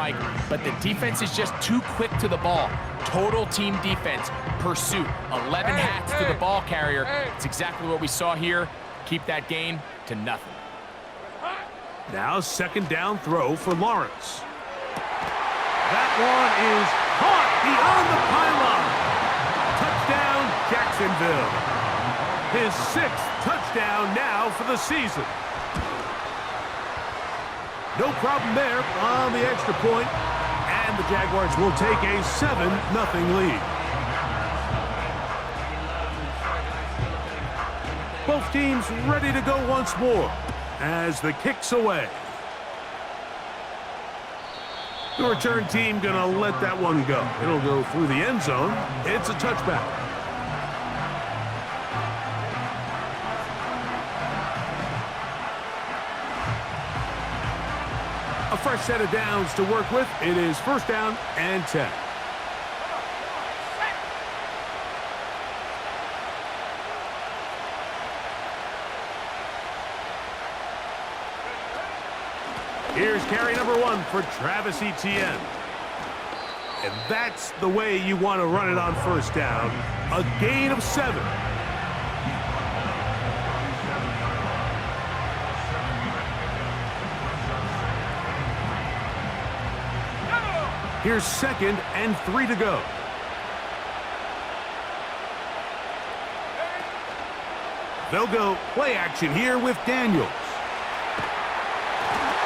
Mike, but the defense is just too quick to the ball. Total team defense, pursuit, 11 hats to the ball carrier. It's exactly what we saw here. Keep that gain to nothing. Now second down throw for Lawrence. That one is caught beyond the pylon. Touchdown, Jacksonville. His 6th touchdown now for the season. No problem there on the extra point, and the Jaguars will take a 7-0 lead. Both teams ready to go once more as the kick's away. The return team gonna let that one go. It'll go through the end zone. It's a touchback. A fresh set of downs to work with. It is first down and 10. Here's carry number 1 for Travis Etienne. And that's the way you want to run it on first down. A gain of 7. Here's 2nd and 3 to go. They'll go play action here with Daniels.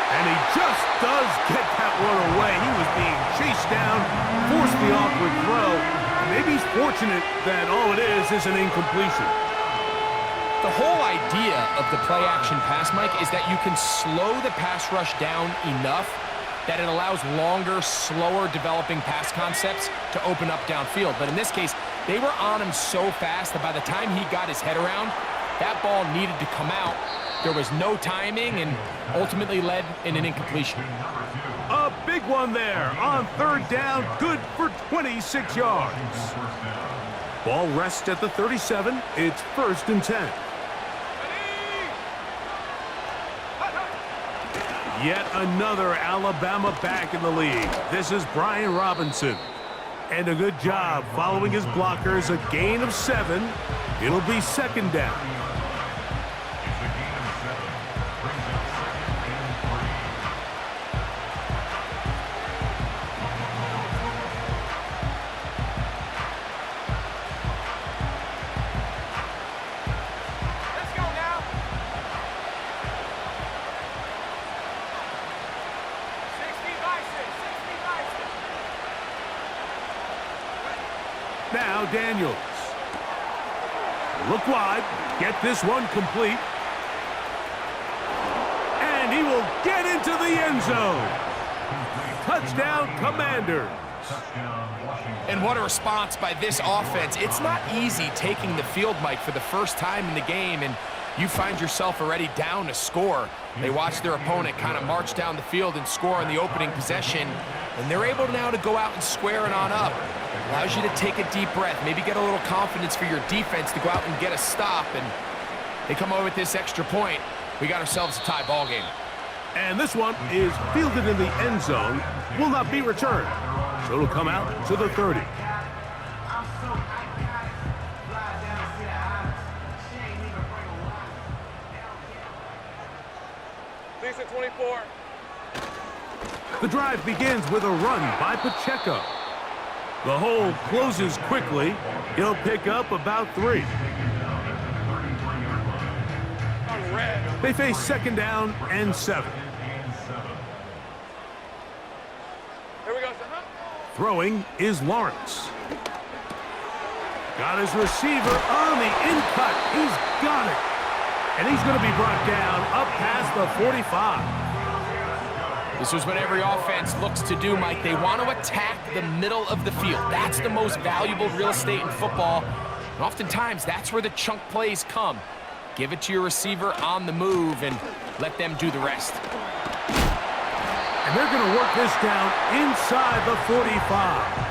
And he just does get that one away. He was being chased down, forced the awkward throw. Maybe he's fortunate that all it is an incompletion. The whole idea of the play-action pass, Mike, is that you can slow the pass rush down enough that it allows longer, slower developing pass concepts to open up downfield. But in this case, they were on him so fast that by the time he got his head around, that ball needed to come out. There was no timing and ultimately led in an incompletion. A big one there on 3rd down, good for 26 yards. Ball rests at the 37. It's 1st and 10. Yet another Alabama back in the league. This is Brian Robinson. And a good job following his blockers. A gain of 7. It'll be 2nd down. Now Daniels. Look wide. Get this one complete. And he will get into the end zone. Touchdown, Commanders. And what a response by this offense. It's not easy taking the field, Mike, for the first time in the game, and you find yourself already down a score. They watch their opponent kind of march down the field and score on the opening possession, and they're able now to go out and square it on up. Allows you to take a deep breath, maybe get a little confidence for your defense to go out and get a stop, and they come away with this extra point. We got ourselves a tie ball game. And this one is fielded in the end zone, will not be returned. So it'll come out to the 30. Decent 24. The drive begins with a run by Pacheco. The hole closes quickly. He'll pick up about 3. They face 2nd down and 7. Here we go, Throwing is Lawrence. Got his receiver on the in-cut. He's got it. And he's going to be brought down up past the 45. This is what every offense looks to do, Mike. They want to attack the middle of the field. That's the most valuable real estate in football. And oftentimes, that's where the chunk plays come. Give it to your receiver on the move and let them do the rest. And they're going to work this down inside the 45.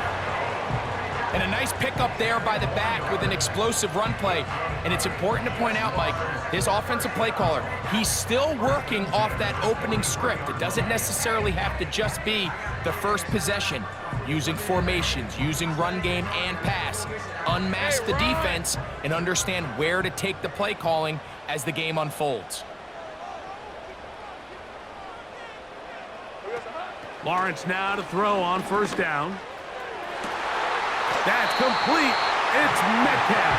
And a nice pickup there by the back with an explosive run play. And it's important to point out, Mike, his offensive play caller, he's still working off that opening script. It doesn't necessarily have to just be the first possession. Using formations, using run game and pass. Unmask the defense and understand where to take the play calling as the game unfolds. Lawrence now to throw on first down. That's complete. It's Metcalf.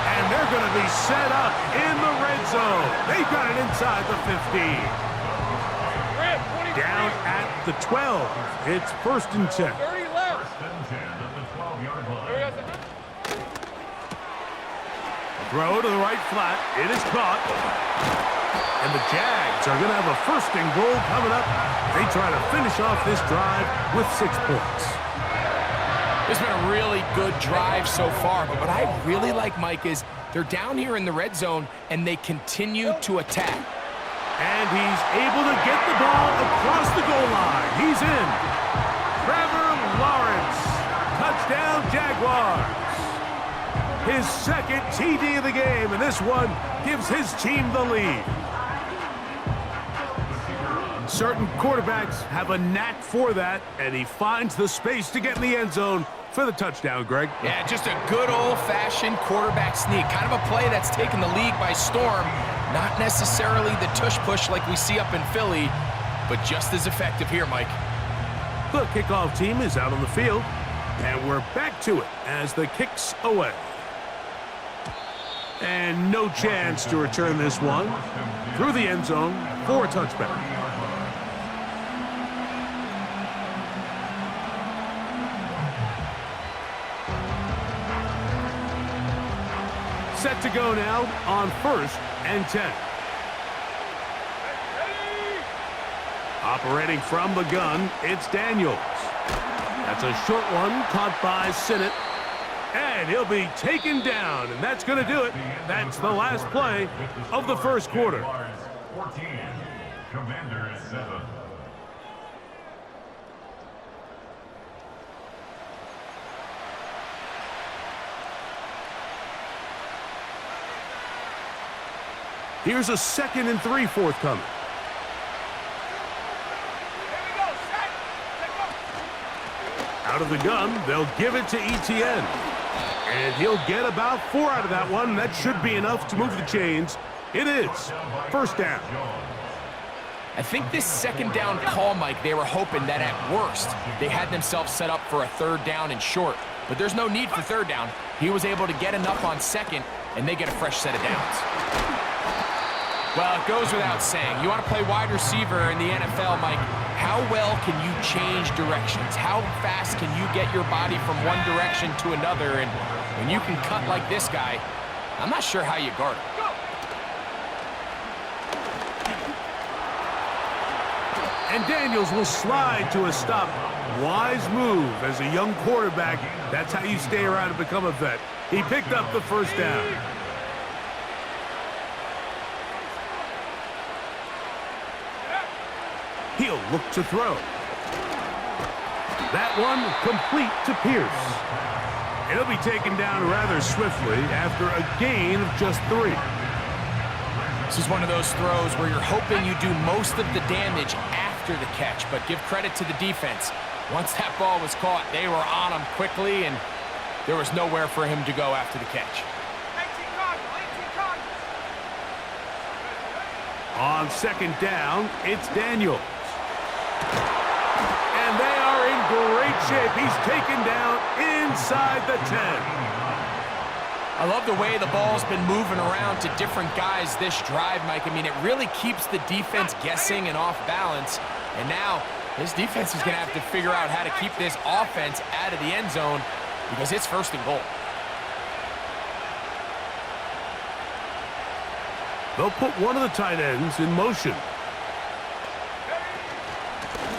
And they're going to be set up in the red zone. They've got it inside the 15. Down at the 12. It's 1st and 10. 30 left. Throw to the right flat. It is caught. And the Jags are going to have a 1st and goal coming up. They try to finish off this drive with 6 points. It's been a really good drive so far, but what I really like, Mike, is they're down here in the red zone, and they continue to attack. And he's able to get the ball across the goal line. He's in. Trevor Lawrence. Touchdown, Jaguars. His 2nd TD of the game, and this one gives his team the lead. Certain quarterbacks have a knack for that, and he finds the space to get in the end zone for the touchdown, Greg. Yeah, just a good old-fashioned quarterback sneak. Kind of a play that's taken the league by storm. Not necessarily the tush-push like we see up in Philly, but just as effective here, Mike. The kickoff team is out on the field, and we're back to it as the kick's away. And no chance to return this one through the end zone for a touchback. Set to go now on 1st and 10. Operating from the gun, it's Daniels. That's a short one caught by Sinnott. And he'll be taken down, and that's going to do it. That's the last play of the 1st quarter. 14, Commanders 7. Here's a 2nd and 3 forthcoming. Out of the gun, they'll give it to Etienne. And he'll get about 4 out of that one. That should be enough to move the chains. It is 1st down. I think this 2nd down call, Mike, they were hoping that at worst they had themselves set up for a 3rd down and short. But there's no need for 3rd down. He was able to get enough on 2nd, and they get a fresh set of downs. Well, it goes without saying. You want to play wide receiver in the NFL, Mike, how well can you change directions? How fast can you get your body from one direction to another? And when you can cut like this guy, I'm not sure how you guard him. And Daniels will slide to a stop. Wise move as a young quarterback. That's how you stay around and become a vet. He picked up the 1st down. He'll look to throw. That one complete to Pierce. It'll be taken down rather swiftly after a gain of just 3. This is one of those throws where you're hoping you do most of the damage after the catch, but give credit to the defense. Once that ball was caught, they were on him quickly, and there was nowhere for him to go after the catch. On 2nd down, it's Daniels. And they are in great shape. He's taken down inside the 10. I love the way the ball's been moving around to different guys this drive, Mike. I mean, it really keeps the defense guessing and off balance. And now this defense is going to have to figure out how to keep this offense out of the end zone because it's 1st and goal. They'll put one of the tight ends in motion.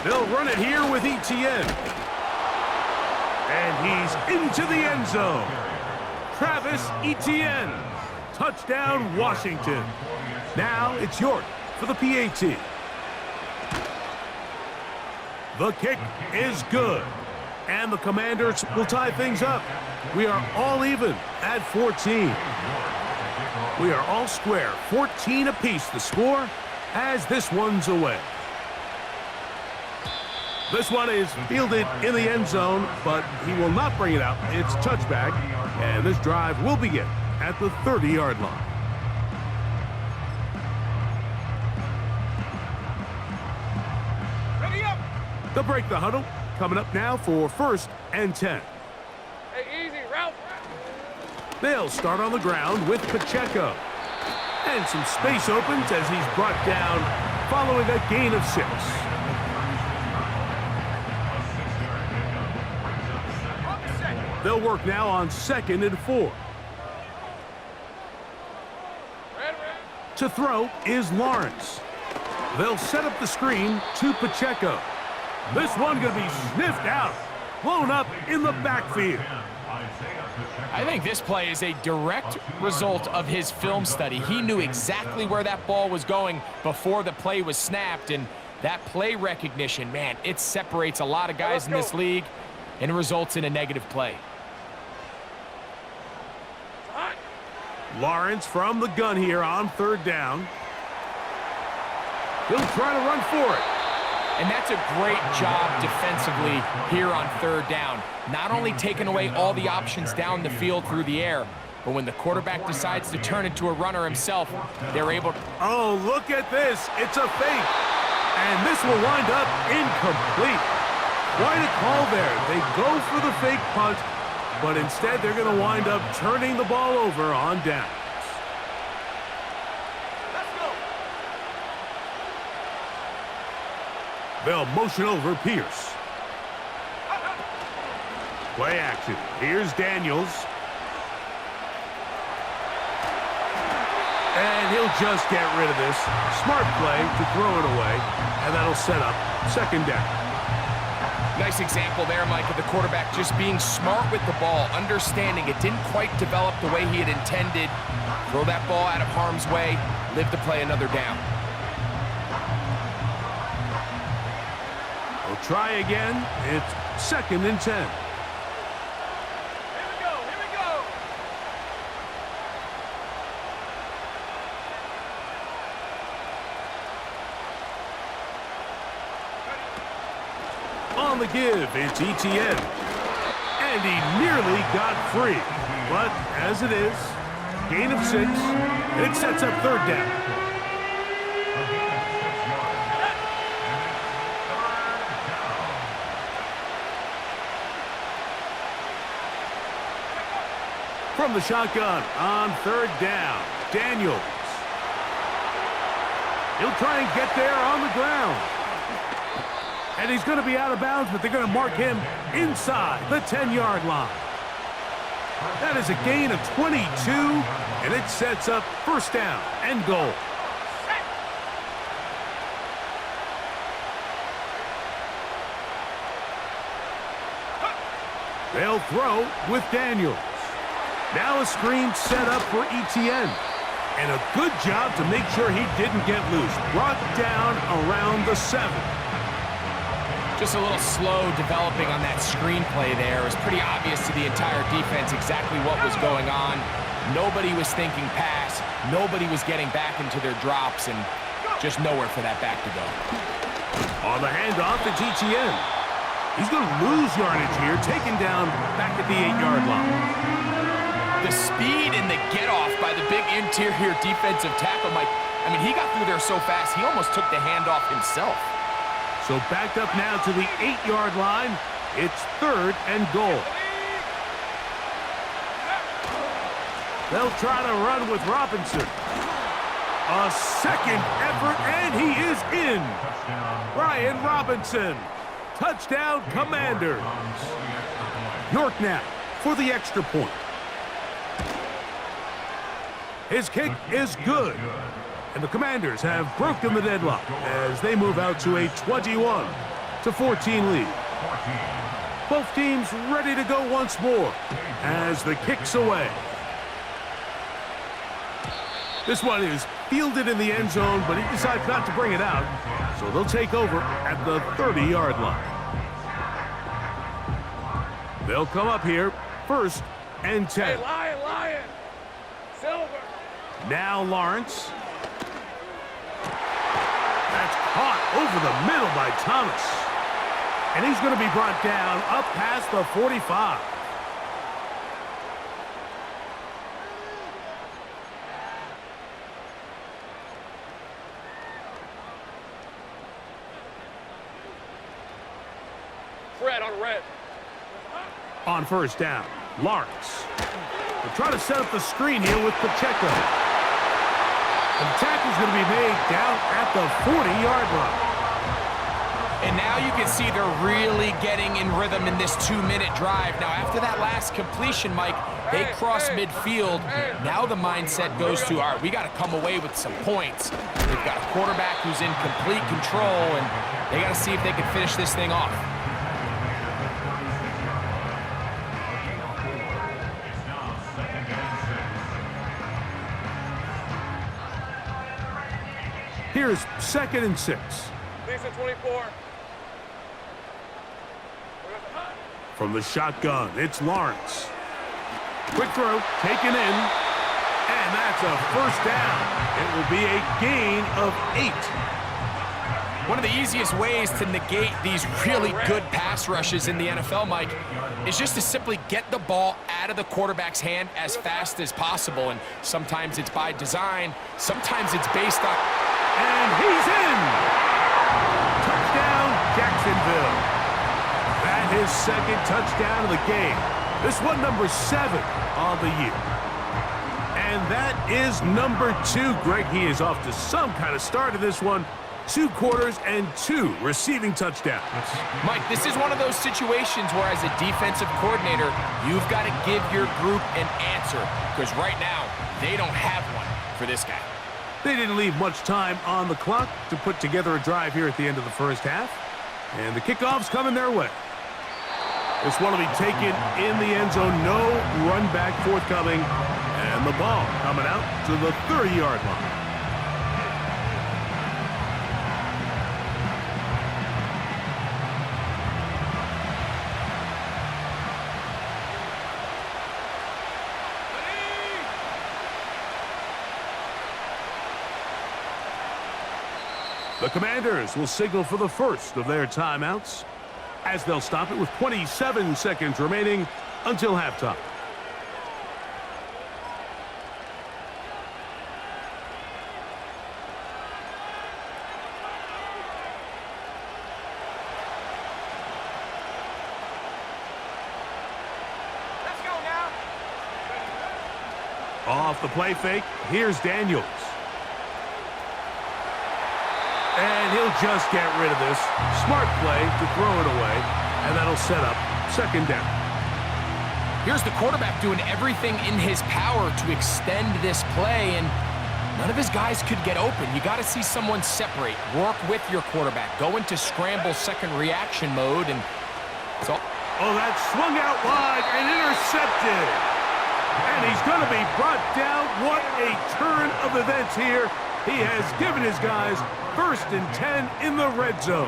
They'll run it here with Etienne. And he's into the end zone. Travis Etienne. Touchdown, Washington. Now it's York for the PAT. The kick is good. And the Commanders will tie things up. We are all even at 14. We are all square, 14 apiece the score as this one's away. This one is fielded in the end zone, but he will not bring it out. It's touchback, and this drive will begin at the 30-yard line. Ready up. They'll break the huddle. Coming up now for 1st and 10. Hey, easy, Ralph. They'll start on the ground with Pacheco. And some space opens as he's brought down following a gain of 6. They'll work now on 2nd and 4. To throw is Lawrence. They'll set up the screen to Pacheco. This one going to be sniffed out, blown up in the backfield. I think this play is a direct result of his film study. He knew exactly where that ball was going before the play was snapped, and that play recognition, man, it separates a lot of guys in this league and results in a negative play. Lawrence from the gun here on 3rd down. He'll try to run for it. And that's a great job defensively here on 3rd down. Not only taking away all the options down the field through the air, but when the quarterback decides to turn into a runner himself, they're able to... Oh, look at this. It's a fake. And this will wind up incomplete. Quite a call there. They go for the fake punt, but instead they're going to wind up turning the ball over on downs. They'll motion over Pierce. Play action. Here's Daniels. And he'll just get rid of this. Smart play to throw it away, and that'll set up 2nd down. Nice example there, Mike, of the quarterback just being smart with the ball, understanding it didn't quite develop the way he had intended. Throw that ball out of harm's way, live to play another down. We'll try again. It's 2nd and 10. Here we go, here we go. On the give, it's ETN. And he nearly got free. But as it is, gain of 6, and it sets up 3rd down. From the shotgun on 3rd down, Daniels. He'll try and get there on the ground. And he's going to be out of bounds, but they're going to mark him inside the 10-yard line. That is a gain of 22, and it sets up 1st down and goal. They'll throw with Daniels. Now a screen set up for ETN. And a good job to make sure he didn't get loose. Brought down around the 7. Just a little slow developing on that screenplay there. It was pretty obvious to the entire defense exactly what was going on. Nobody was thinking pass. Nobody was getting back into their drops, and just nowhere for that back to go. On the handoff, it's ETN. He's going to lose yardage here, taken down back at the 8-yard line. The speed and the get-off by the big interior defensive tackle, Mike. I mean, he got through there so fast, he almost took the handoff himself. So backed up now to the 8-yard line. It's 3rd and goal. They'll try to run with Robinson. A 2nd effort, and he is in. Brian Robinson. Touchdown, Commanders. York now for the extra point. His kick is good. And the Commanders have broken the deadlock as they move out to a 21-14 lead. Both teams ready to go once more as the kick's away. This one is fielded in the end zone, but he decides not to bring it out. So they'll take over at the 30-yard line. They'll come up here, 1st and 10. Hey, Lion! Silver! Now Lawrence. That's caught over the middle by Thomas. And he's going to be brought down up past the 45. Fred on red. On 1st down, Lawrence. They'll try to set up the screen here with Pacheco. And the tackle's going to be made down at the 40-yard line. And now you can see they're really getting in rhythm in this 2-minute drive. Now, after that last completion, Mike, they cross midfield. Now the mindset goes to, all right, we got to come away with some points. They've got a quarterback who's in complete control, and they got to see if they can finish this thing off. Here's 2nd and 6. Lisa 24. From the shotgun, it's Lawrence. Quick throw, taken in, and that's a 1st down. It will be a gain of 8. One of the easiest ways to negate these really good pass rushes in the NFL, Mike, is just to simply get the ball out of the quarterback's hand as fast as possible. And sometimes it's by design, sometimes it's based on... And he's in! Touchdown, Jacksonville. That is 2nd touchdown of the game. This one number 7 on the year. And that is number 2. Greg, he is off to some kind of start of this one. 2 quarters and 2 receiving touchdowns. Mike, this is one of those situations where as a defensive coordinator, you've got to give your group an answer. Because right now, they don't have one for this guy. They didn't leave much time on the clock to put together a drive here at the end of the 1st half. And the kickoff's coming their way. This one will be taken in the end zone. No run back forthcoming. And the ball coming out to the 30-yard line. The Commanders will signal for the 1st of their timeouts as they'll stop it with 27 seconds remaining until halftime. Let's go now. Off the play fake, here's Daniels. And he'll just get rid of this. Smart play to throw it away, and that'll set up 2nd down. Here's the quarterback doing everything in his power to extend this play, and none of his guys could get open. You got to see someone separate, work with your quarterback, go into scramble 2nd reaction mode, and so. Oh, that swung out wide and intercepted. And he's going to be brought down. What a turn of events here. He has given his guys 1st and 10 in the red zone.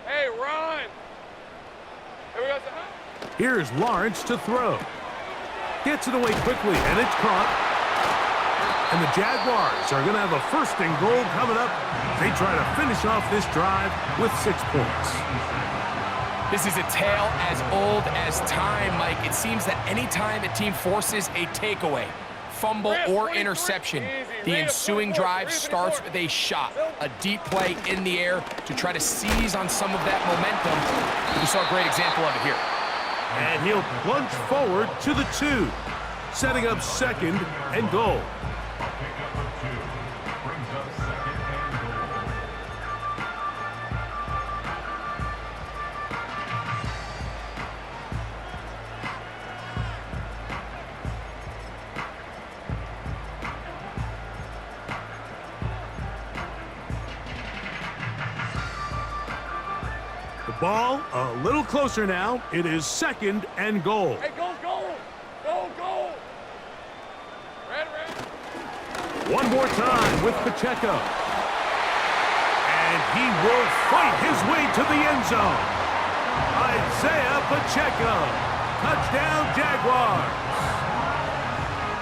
Hey, run! Here we go. Here's Lawrence to throw. Gets it away quickly, and it's caught. And the Jaguars are going to have a 1st and goal coming up. They try to finish off this drive with 6 points. This is a tale as old as time, Mike. It seems that anytime a team forces a takeaway, fumble, or interception, the ensuing drive starts with a shot, a deep play in the air to try to seize on some of that momentum. We saw a great example of it here. And he'll plunge forward to the 2, setting up 2nd and goal. Pickup of 2 brings up 2nd and goal. The ball a little closer now. It is 2nd and goal. Hey, go, go! Go, go! Red. One more time with Pacheco. And he will fight his way to the end zone. Isaiah Pacheco. Touchdown, Jaguars.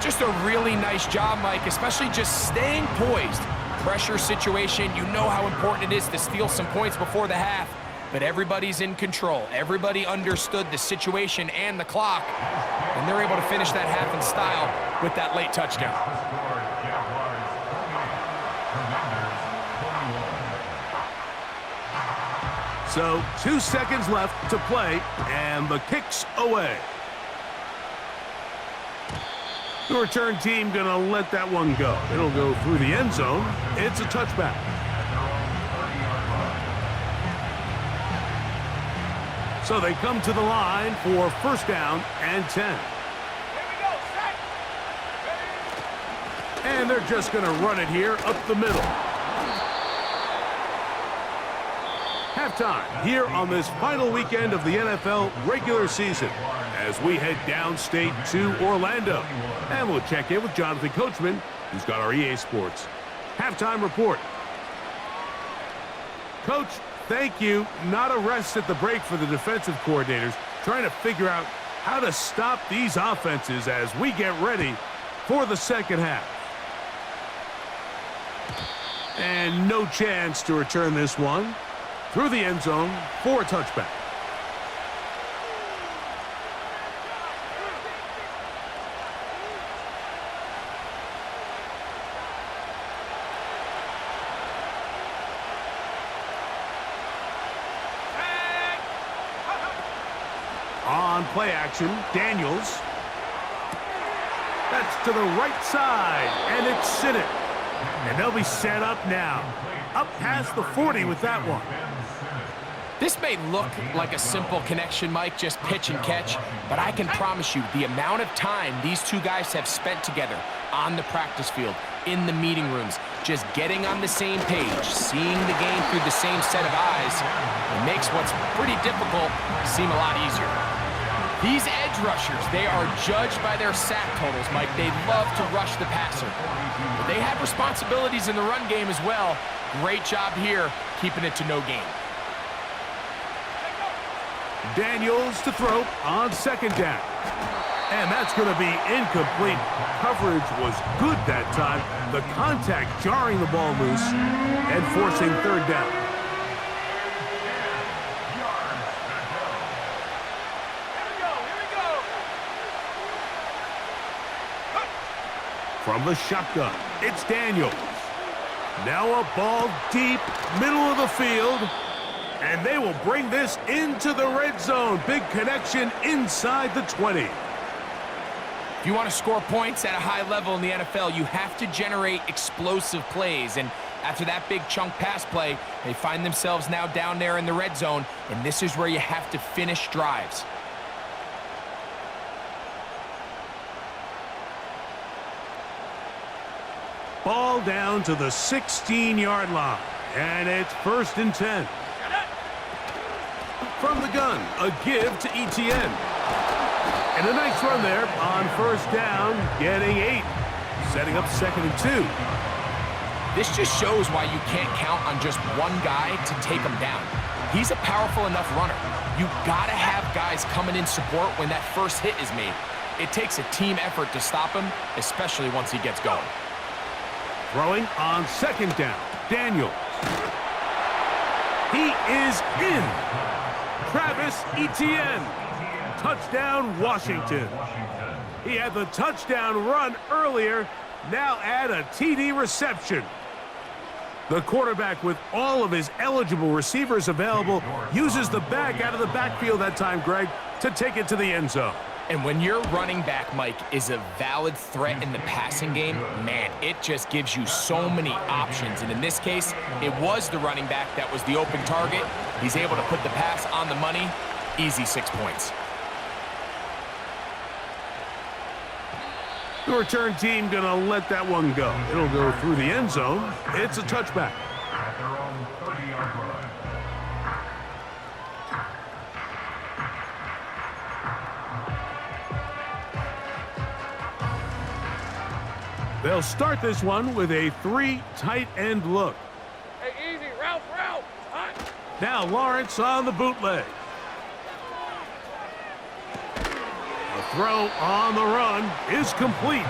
Just a really nice job, Mike, especially just staying poised. Pressure situation, you know how important it is to steal some points before the half, but everybody's in control. Everybody understood the situation and the clock, and they're able to finish that half in style with that late touchdown. So 2 seconds left to play, and the kick's away. The return team gonna let that one go. It'll go through the end zone. It's a touchback. So they come to the line for 1st down and 10. Here we go, set! And they're just gonna run it here up the middle. Halftime here on this final weekend of the NFL regular season as we head downstate to Orlando. And we'll check in with Jonathan Coachman, who's got our EA Sports halftime report. Coach, thank you. Not a rest at the break for the defensive coordinators, trying to figure out how to stop these offenses as we get ready for the second half. And no chance to return this one through the end zone for a touchback. On play action, Daniels. That's to the right side, and it's Sinnott. And they'll be set up now. Up past the 40 with that one. This may look like a simple connection, Mike, just pitch and catch, but I can promise you the amount of time these two guys have spent together on the practice field, in the meeting rooms, just getting on the same page, seeing the game through the same set of eyes, it makes what's pretty difficult seem a lot easier. These edge rushers, they are judged by their sack totals, Mike. They love to rush the passer. But they have responsibilities in the run game as well. Great job here, keeping it to no gain. Daniels to throw on 2nd down. And that's going to be incomplete. Coverage was good that time. The contact jarring the ball loose and forcing 3rd down. From the shotgun, it's Daniels. Now a ball deep, middle of the field. And they will bring this into the red zone. Big connection inside the 20. If you want to score points at a high level in the NFL, you have to generate explosive plays. And after that big chunk pass play, they find themselves now down there in the red zone. And this is where you have to finish drives. Ball down to the 16-yard line. And it's 1st and 10. From the gun, a give to Etienne. And a nice run there on 1st down, getting 8. Setting up 2nd and 2. This just shows why you can't count on just one guy to take him down. He's a powerful enough runner. You gotta have guys coming in support when that first hit is made. It takes a team effort to stop him, especially once he gets going. Throwing on 2nd down, Daniels. He is in. Travis Etienne. Touchdown, Washington. He had the touchdown run earlier. Now add a TD reception. The quarterback, with all of his eligible receivers available, uses the back out of the backfield that time, Greg, to take it to the end zone. And when your running back, Mike, is a valid threat in the passing game, man, it just gives you so many options. And in this case, it was the running back that was the open target. He's able to put the pass on the money. Easy 6 points. The return team gonna let that one go. It'll go through the end zone. It's a touchback. They'll start this one with a 3 tight end look. Hey, easy. Ralph. Hot. Now Lawrence on the bootleg. The throw on the run is complete.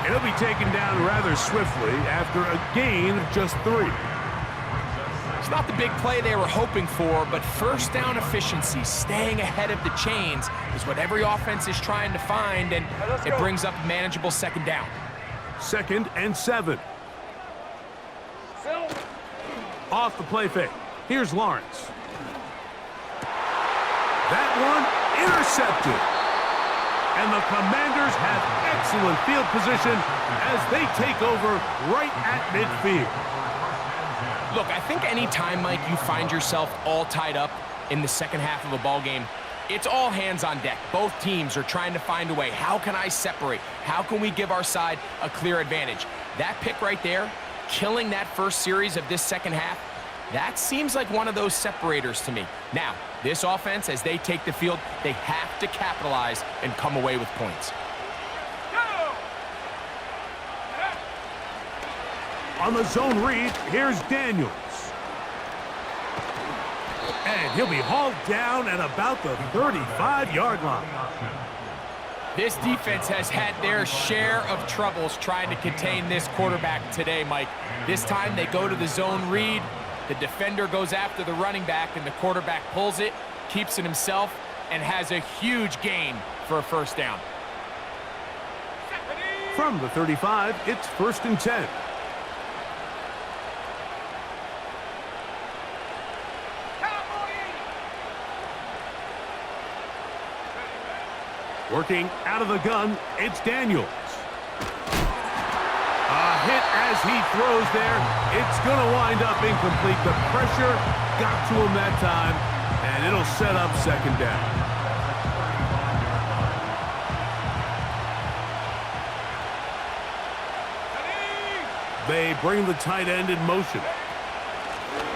It'll be taken down rather swiftly after a gain of just 3. It's not the big play they were hoping for, but first down efficiency, staying ahead of the chains, is what every offense is trying to find, and it brings up a manageable second down. 2nd and 7. Phil. Off the play fake. Here's Lawrence. That one intercepted. And the Commanders have excellent field position as they take over right at midfield. Look, I think any time, Mike, you find yourself all tied up in the second half of a ball game, it's all hands on deck. Both teams are trying to find a way. How can I separate? How can we give our side a clear advantage? That pick right there, killing that first series of this second half, that seems like one of those separators to me. Now, this offense, as they take the field, they have to capitalize and come away with points. On the zone read, here's Daniels. And he'll be hauled down at about the 35-yard line. This defense has had their share of troubles trying to contain this quarterback today, Mike. This time they go to the zone read. The defender goes after the running back, and the quarterback pulls it, keeps it himself, and has a huge gain for a first down. From the 35, it's 1st and 10. Working out of the gun, it's Daniels. A hit as he throws there. It's going to wind up incomplete. The pressure got to him that time, and it'll set up second down. They bring the tight end in motion.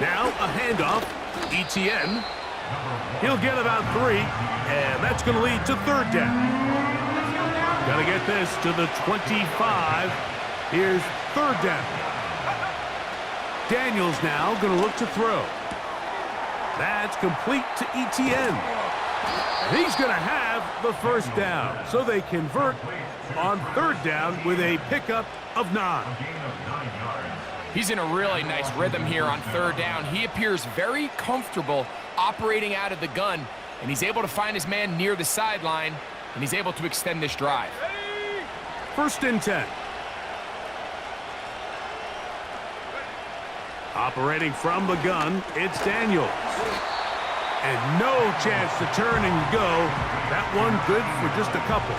Now a handoff. ETN. He'll get about 3, and that's going to lead to third down. Got to get this to the 25. Here's third down. Daniels now going to look to throw. That's complete to ETN. And he's going to have the first down. So they convert on third down with a pickup of 9. He's in a really nice rhythm here on third down. He appears very comfortable operating out of the gun, and he's able to find his man near the sideline, and he's able to extend this drive. 1st and 10. Operating from the gun, it's Daniels. And no chance to turn and go. That one good for just a couple.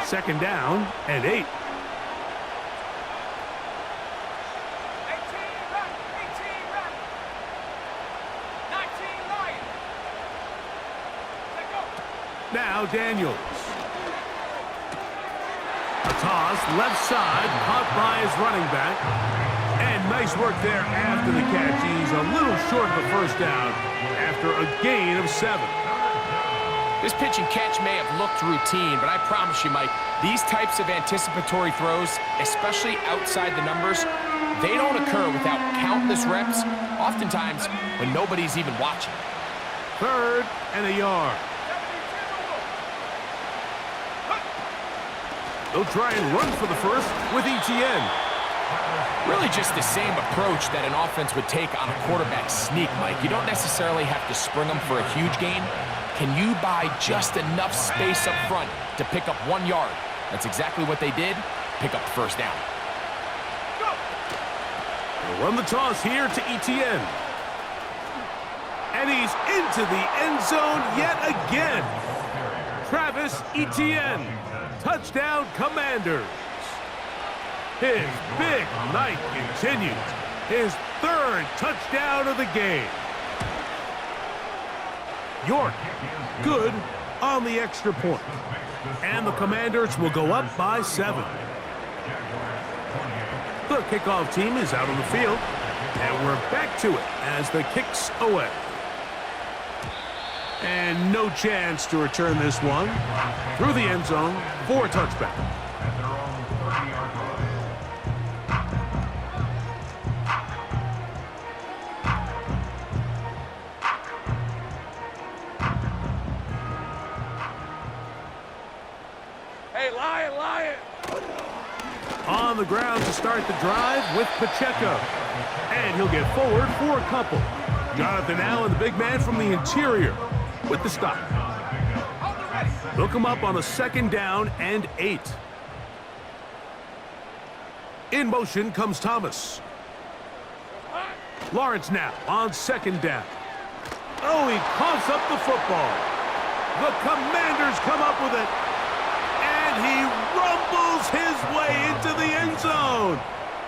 Second down and 8. 18 back. 19 line. Let go. Now Daniels. A toss, left side, caught by his running back. And nice work there after the catch. He's a little short of the first down after a gain of 7. This pitch and catch may have looked routine, but I promise you, Mike, these types of anticipatory throws, especially outside the numbers, they don't occur without countless reps, oftentimes when nobody's even watching. 3rd and a yard. They'll try and run for the first with ETN. Really just the same approach that an offense would take on a quarterback sneak, Mike. You don't necessarily have to spring them for a huge gain. Can you buy just enough space up front to pick up 1 yard? That's exactly what they did. Pick up the first down. They'll run the toss here to ETN. And he's into the end zone yet again. Travis Etienne. Touchdown, Commanders. His big night continues. His 3rd touchdown of the game. York, good on the extra point. And the Commanders will go up by 7. The kickoff team is out on the field, and we're back to it as the kick's away. And no chance to return this one through the end zone for a touchback. At their own 30-yard line. Hey, Lion, Lion! On the ground to start the drive with Pacheco. And he'll get forward for a couple. Jonathan Allen, the big man from the interior, with the stop. They'll come up on a 2nd down and 8. In motion comes Thomas. Lawrence now on 2nd down. Oh, he coughs up the football. The Commanders come up with it. And he rumbles his way into the end zone.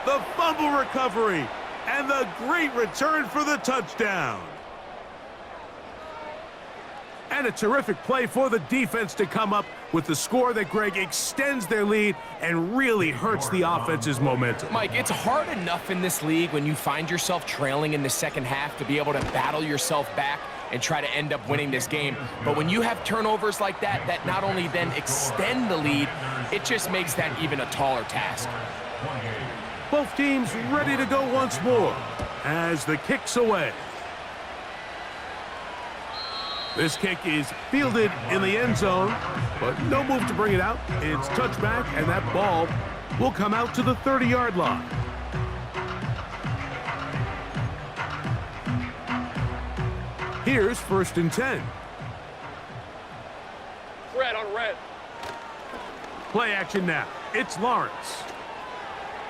The fumble recovery and the great return for the touchdown. And a terrific play for the defense to come up with the score that, Greg, extends their lead and really hurts the offense's momentum. Mike, it's hard enough in this league when you find yourself trailing in the second half to be able to battle yourself back and try to end up winning this game. But when you have turnovers like that, that not only then extend the lead, it just makes that even a taller task. Both teams ready to go once more as the kick's away. This kick is fielded in the end zone, but no move to bring it out. It's touchback, and that ball will come out to the 30-yard line. Here's 1st and 10. Red on red. Play action now. It's Lawrence.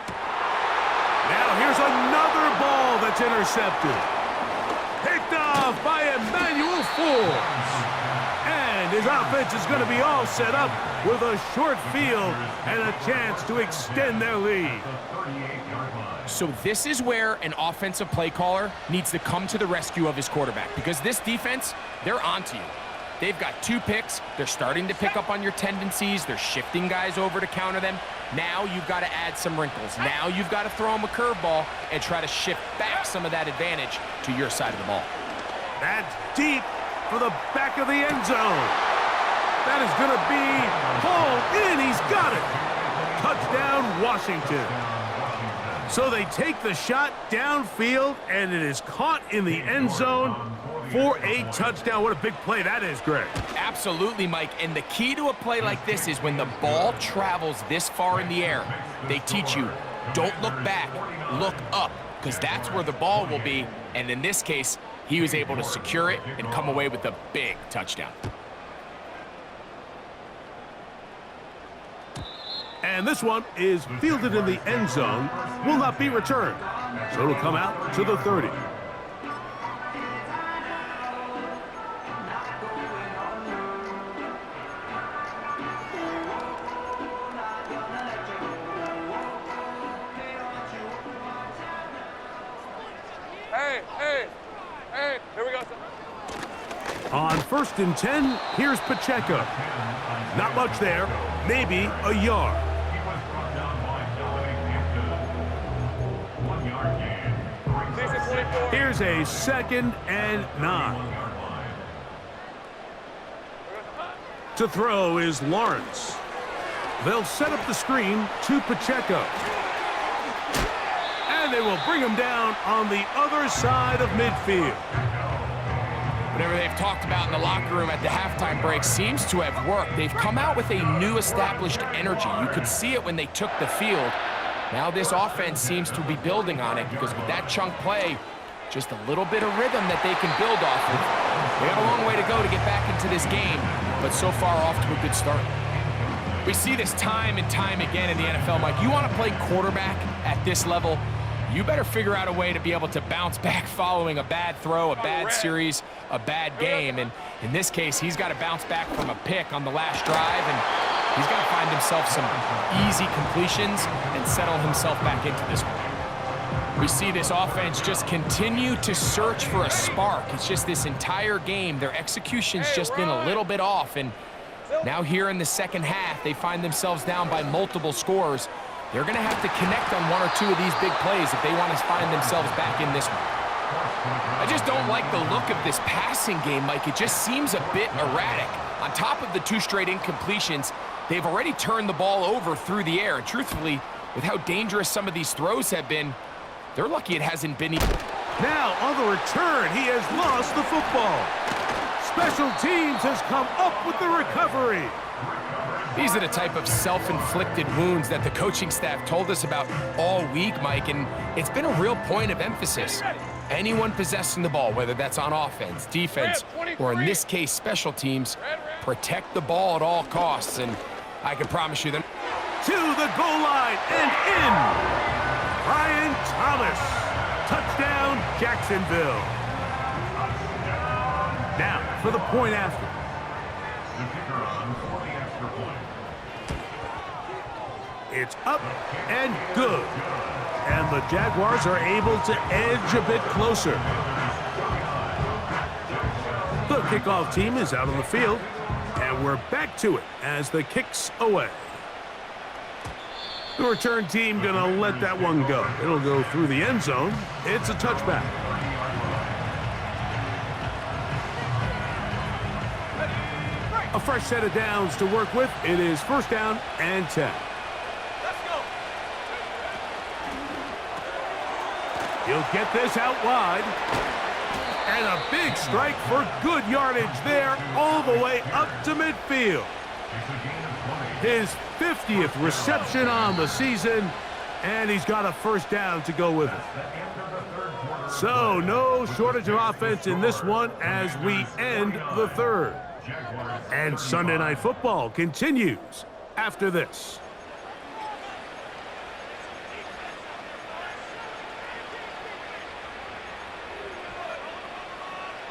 Now here's another ball that's intercepted. Picked off by Emmanuel Forbes. And his offense is going to be all set up with a short field and a chance to extend their lead. So this is where an offensive play caller needs to come to the rescue of his quarterback, because this defense, they're onto you. They've got 2 picks. They're starting to pick up on your tendencies. They're shifting guys over to counter them. Now you've got to add some wrinkles. Now you've got to throw them a curveball and try to shift back some of that advantage to your side of the ball. That's deep for the back of the end zone. That is going to be hauled in. He's got it. Touchdown, Washington. So they take the shot downfield, and it is caught in the end zone for a touchdown. What a big play that is, Greg. Absolutely, Mike. And the key to a play like this is when the ball travels this far in the air, they teach you, don't look back, look up, because that's where the ball will be. And in this case, he was able to secure it and come away with a big touchdown. And this one is fielded in the end zone, will not be returned. So it'll come out to the 30. Hey, here we go. On 1st and 10, here's Pacheco. Not much there, maybe a yard. He was brought down by Dominic 1-yard gain. Season 24. Here's a 2nd and 9. To throw is Lawrence. They'll set up the screen to Pacheco. And they will bring him down on the other side of midfield. Whatever they've talked about in the locker room at the halftime break seems to have worked. They've come out with a new established energy. You could see it when they took the field. Now this offense seems to be building on it, because with that chunk play, just a little bit of rhythm that they can build off of. They have a long way to go to get back into this game, but so far off to a good start. We see this time and time again in the NFL, Mike. You want to play quarterback at this level, you better figure out a way to be able to bounce back following a bad throw, a bad series, a bad game. And in this case, he's got to bounce back from a pick on the last drive, and he's got to find himself some easy completions and settle himself back into this one. We see this offense just continue to search for a spark. It's just this entire game, their execution's just been a little bit off. And now here in the second half, they find themselves down by multiple scores. They're going to have to connect on one or two of these big plays if they want to find themselves back in this one. I just don't like the look of this passing game, Mike. It just seems a bit erratic. On top of the 2 straight incompletions, they've already turned the ball over through the air. And truthfully, with how dangerous some of these throws have been, they're lucky it hasn't been even. Now, on the return, he has lost the football. Special teams has come up with the recovery. These are the type of self-inflicted wounds that the coaching staff told us about all week, Mike, and it's been a real point of emphasis. Anyone possessing the ball, whether that's on offense, defense, or in this case, special teams, protect the ball at all costs, and I can promise you that. To the goal line and in. Brian Thomas. Touchdown, Jacksonville. Now, for the point after. The kicker on for the extra point. It's up and good. And the Jaguars are able to edge a bit closer. The kickoff team is out on the field, and we're back to it as the kick's away. The return team gonna let that one go. It'll go through the end zone. It's a touchback. A fresh set of downs to work with. It is 1st down and 10. Let's go. He'll get this out wide. And a big strike for good yardage there all the way up to midfield. His 50th reception on the season, and he's got a 1st down to go with it. So no shortage of offense in this one as we end the 3rd. And Sunday Night Football continues after this.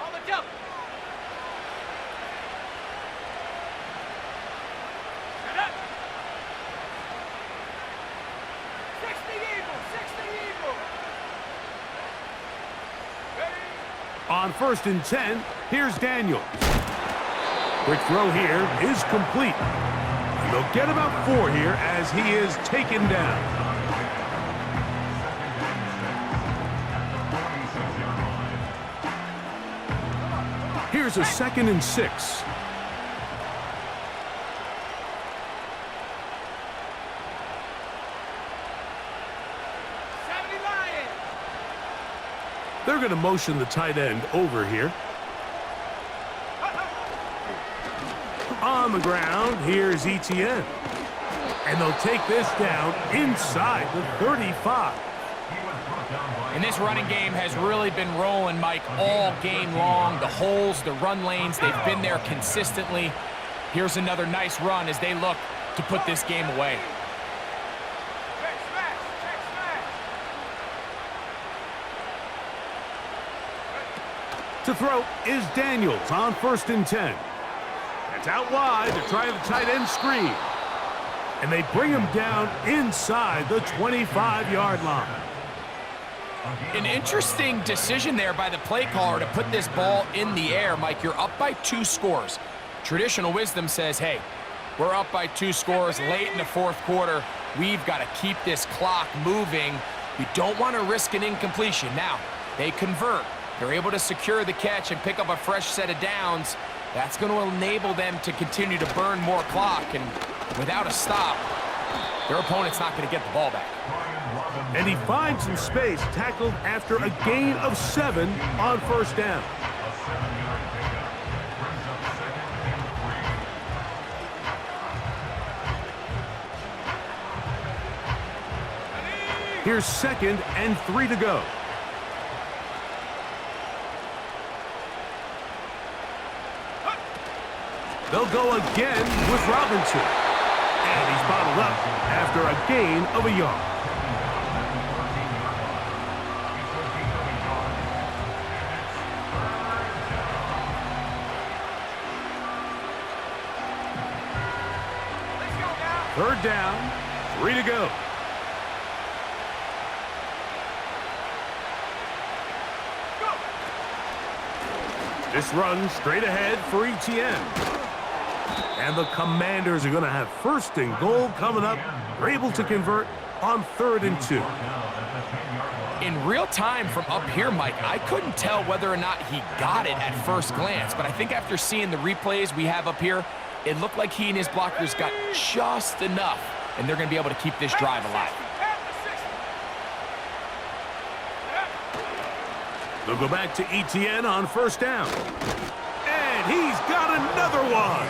On the jump. Set up. 60 Eagle, 60 Eagle. Ready? On 1st and 10, here's Daniel. Quick throw here is complete. And they'll get about 4 here as he is taken down. Here's a 2nd and 6. They're going to motion the tight end over here. On the ground, here's Etienne. And they'll take this down inside the 35. And this running game has really been rolling, Mike, all game long. The holes, the run lanes, they've been there consistently. Here's another nice run as they look to put this game away. Check smash, check smash. To throw is Daniels on 1st and 10. It's out wide to try the tight end screen. And they bring him down inside the 25-yard line. An interesting decision there by the play caller to put this ball in the air. Mike, you're up by 2 scores. Traditional wisdom says, hey, we're up by 2 scores late in the 4th quarter. We've got to keep this clock moving. You don't want to risk an incompletion. Now, they convert. They're able to secure the catch and pick up a fresh set of downs. That's going to enable them to continue to burn more clock, and without a stop, their opponent's not going to get the ball back. And he finds some space, tackled after a gain of 7 on 1st down. Here's 2nd and 3 to go. They'll go again with Robinson. And he's bottled up after a gain of a yard. Let's go now. 3rd down, 3 to go. This run straight ahead for Etienne. And the Commanders are going to have 1st and goal coming up. They're able to convert on 3rd and 2. In real time from up here, Mike, I couldn't tell whether or not he got it at first glance, but I think after seeing the replays we have up here, it looked like he and his blockers got just enough, and they're going to be able to keep this drive alive. They'll go back to ETN on 1st down. And he's got another one.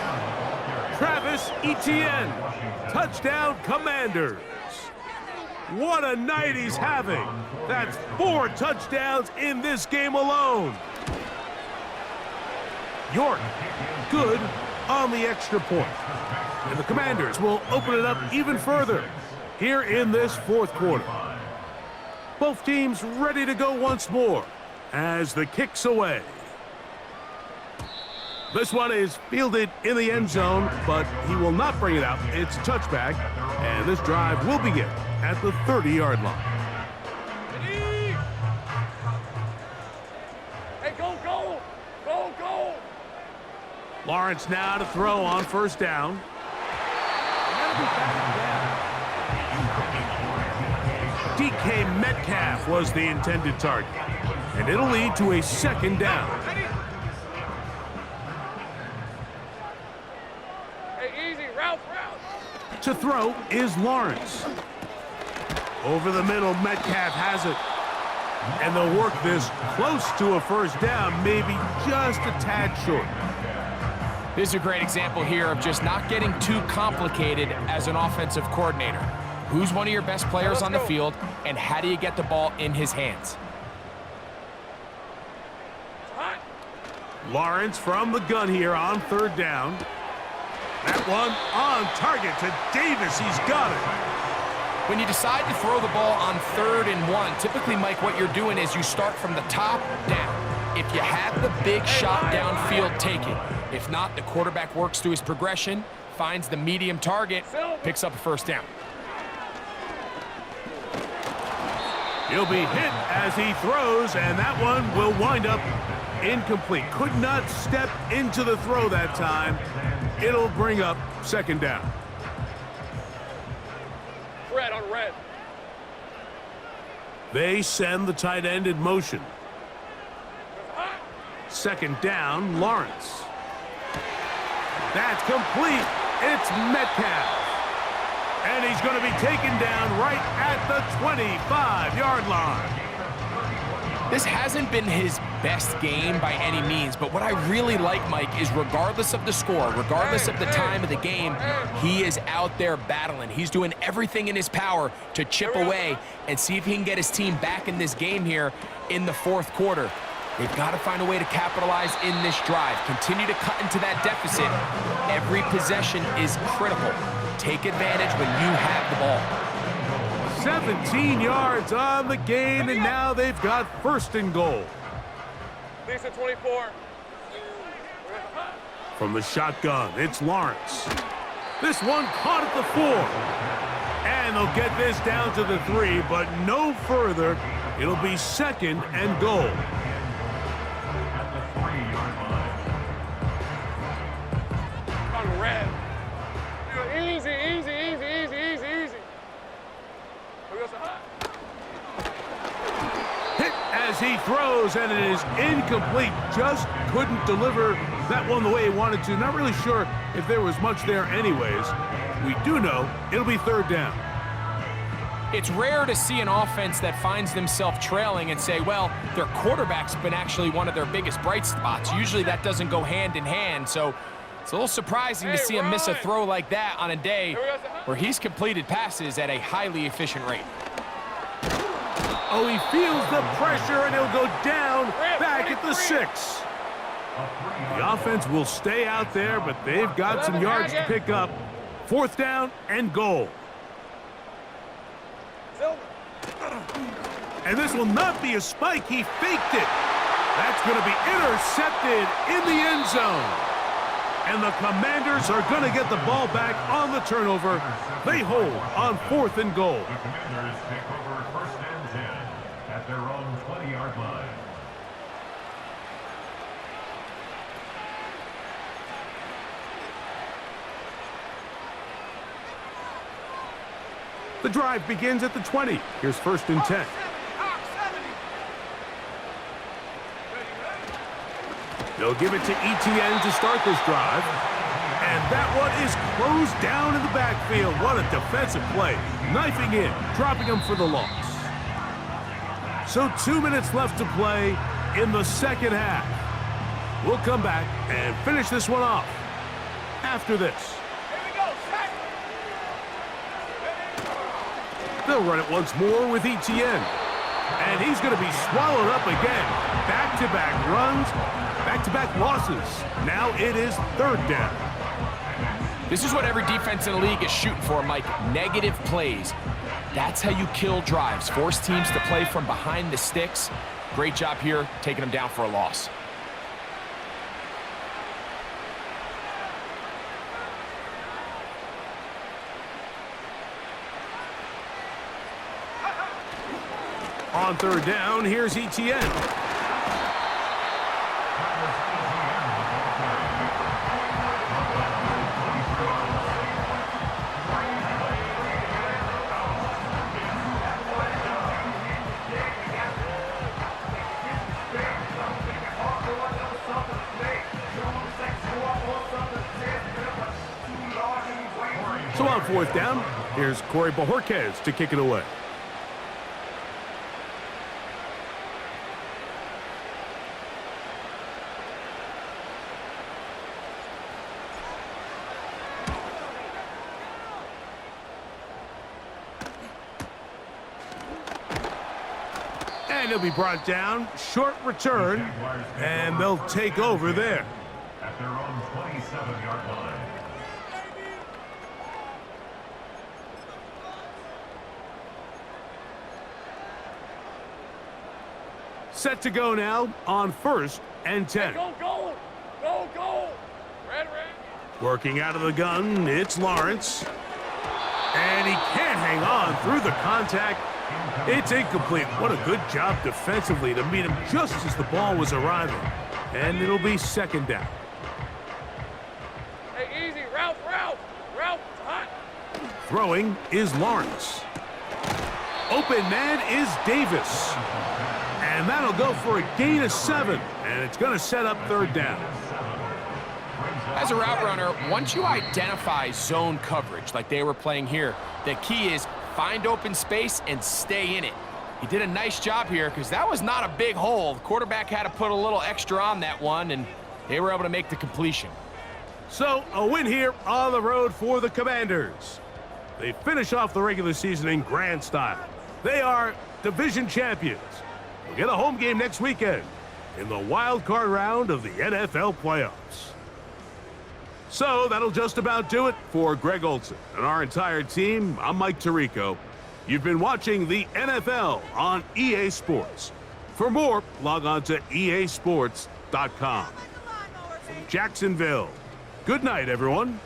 Travis Etienne, touchdown Commanders. What a night he's having. That's 4 touchdowns in this game alone. York, good on the extra point. And the Commanders will open it up even further here in this 4th quarter. Both teams ready to go once more as the kick's away. This one is fielded in the end zone, but he will not bring it out. It's a touchback, and this drive will begin at the 30-yard line. Hey, go! Lawrence now to throw on 1st down. DK Metcalf was the intended target, and it'll lead to a 2nd down. Hey, easy, Ralph. To throw is Lawrence. Over the middle, Metcalf has it. And they'll work this close to a 1st down, maybe just a tad short. This is a great example here of just not getting too complicated as an offensive coordinator. Who's one of your best players on the field, and how do you get the ball in his hands? Lawrence from the gun here on 3rd down. That one on target to Davis. He's got it. When you decide to throw the ball on 3rd and 1, typically, Mike, what you're doing is you start from the top down. If you have the big shot downfield, take it. If not, the quarterback works through his progression, finds the medium target, picks up a 1st down. He'll be hit as he throws, and that one will wind up incomplete. Could not step into the throw that time. It'll bring up 2nd down. Red on red. They send the tight end in motion. 2nd down, Lawrence. That's complete. It's Metcalf. And he's going to be taken down right at the 25-yard line. This hasn't been his best game by any means, but what I really like, Mike, is regardless of the score, regardless of the time of the game, he is out there battling. He's doing everything in his power to chip away and see if he can get his team back in this game here in the 4th quarter. They've got to find a way to capitalize in this drive. Continue to cut into that deficit. Every possession is critical. Take advantage when you have the ball. 17 yards on the gain, and now they've got 1st and goal. Lisa 24. From the shotgun, it's Lawrence. This one caught at the 4. And they'll get this down to the 3, but no further. It'll be 2nd and goal. On red. Easy. Hit as he throws, and it is incomplete. Just couldn't deliver that one the way he wanted to. Not really sure if there was much there anyways. We do know it'll be 3rd down. It's rare to see an offense that finds themselves trailing and say, well, their quarterback's been actually one of their biggest bright spots. Usually that doesn't go hand in hand, so it's a little surprising to see him miss a throw like that on a day where he's completed passes at a highly efficient rate. Oh, he feels the pressure, and he'll go down back at the 6. The offense will stay out there, but they've got some yards to pick up. 4th down and goal. And this will not be a spike. He faked it. That's going to be intercepted in the end zone. And the Commanders are going to get the ball back on the turnover. They hold on 4th and goal. The Commanders take over 1st and 10 at their own 20-yard line. The drive begins at the 20. Here's 1st and 10. They'll give it to ETN to start this drive. And that one is closed down in the backfield. What a defensive play. Knifing in, dropping him for the loss. So 2 minutes left to play in the second half. We'll come back and finish this one off after this. They'll run it once more with ETN. And he's going to be swallowed up again. Back-to-back runs, back-to-back losses. Now it is 3rd down. This is what every defense in the league is shooting for, Mike. Negative plays. That's how you kill drives. Force teams to play from behind the sticks. Great job here, taking them down for a loss. On 3rd down, here's ETN. So on 4th down, here's Corey Bojorquez to kick it away. And he'll be brought down. Short return. And they'll take over there. At their own 27-yard line. Set to go now on 1st and 10. Go, go! Go, go! Red. Working out of the gun, it's Lawrence. And he can't hang on through the contact. It's incomplete. What a good job defensively to meet him just as the ball was arriving. And it'll be 2nd down. Hey, easy. Ralph. Ralph, hot. Throwing is Lawrence. Open man is Davis. And that'll go for a gain of 7. And it's going to set up 3rd down. As a route runner, once you identify zone coverage like they were playing here, the key is find open space and stay in it. He did a nice job here because that was not a big hole. The quarterback had to put a little extra on that one, and they were able to make the completion. So a win here on the road for the Commanders. They finish off the regular season in grand style. They are division champions. We'll get a home game next weekend in the wild card round of the NFL playoffs. So that'll just about do it for Greg Olson and our entire team. I'm Mike Tirico. You've been watching the NFL on EA Sports. For more, log on to easports.com. From Jacksonville, good night, everyone.